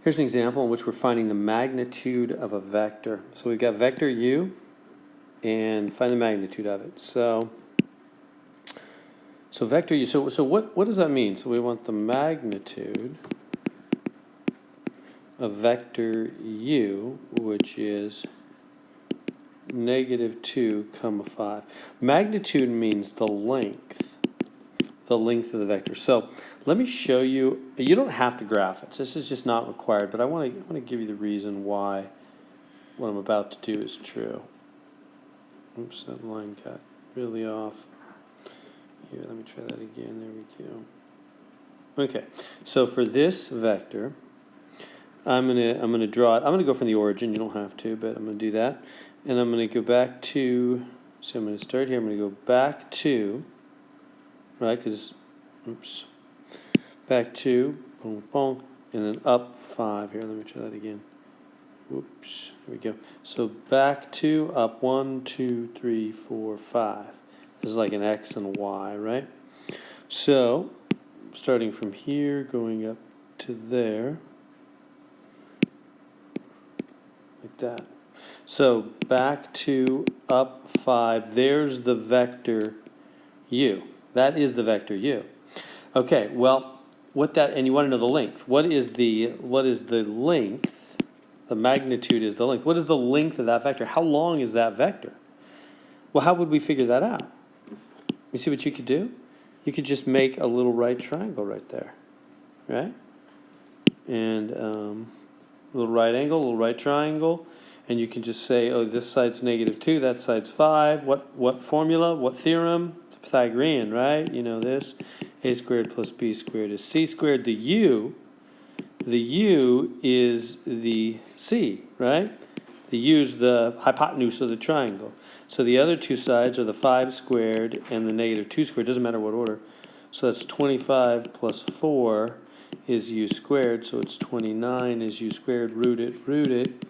Here's an example in which we're finding the magnitude of a vector. So we've got vector u, and find the magnitude of it. So vector u. So what does that mean? So we want the magnitude of vector u, which is -2, 5. Magnitude means the length of the vector. So let me show you. You don't have to graph it. This is just not required, but I want to give you the reason why what I'm about to do is true. Oops, that line got really off. Here, let me try that again. There we go. Okay, so for this vector, I'm gonna draw it. I'm gonna go from the origin. You don't have to, but I'm gonna do that, and I'm gonna go back to. So I'm gonna start here. I'm gonna go back to. Right, because, oops, back 2, boom, boom, and then up 5. Here, let me try that again. Whoops, there we go. So back 2, up 1, 2, 3, 4, 5. This is like an X and a Y, right? So, starting from here, going up to there, like that. So back 2, up 5, there's the vector u. That is the vector u. Okay, well, and you want to know the length. What is the length? The magnitude is the length. What is the length of that vector? How long is that vector? Well, how would we figure that out? You see what you could do? You could just make a little right triangle right there, right? And a little right angle, a little right triangle, and you can just say, oh, this side's -2, that side's 5. What formula? What theorem? Pythagorean, right? You know this. A squared plus b squared is c squared. The u is the c, right? The u is the hypotenuse of the triangle. So the other two sides are the 5 squared and the -2 squared. Doesn't matter what order. So that's 25 plus 4 is u squared. So it's 29 is u squared. Root it.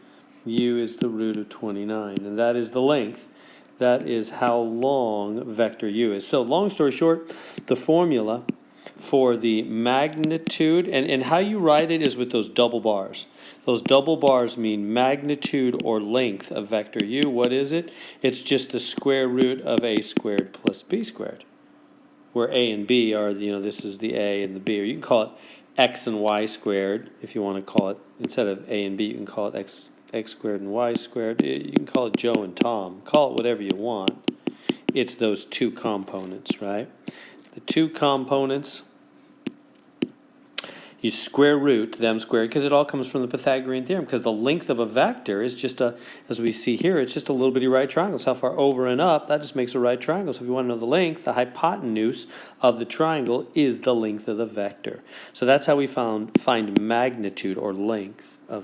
U is the root of 29. And that is the length. That is how long vector u is. So long story short, the formula for the magnitude, and how you write it is with those double bars. Those double bars mean magnitude or length of vector u. What is it? It's just the square root of a squared plus b squared, where a and b are, this is the a and the b. Or you can call it x and y squared if you want to call it, instead of a and b, you can call it x squared and y squared. You can call it Joe and Tom. Call it whatever you want. It's those two components, right? The two components, you square root them squared, because it all comes from the Pythagorean theorem, because the length of a vector is just as we see here, it's just a little bitty right triangle. So how far over and up, that just makes a right triangle. So if you want to know the length, the hypotenuse of the triangle is the length of the vector. So that's how we find magnitude or length of a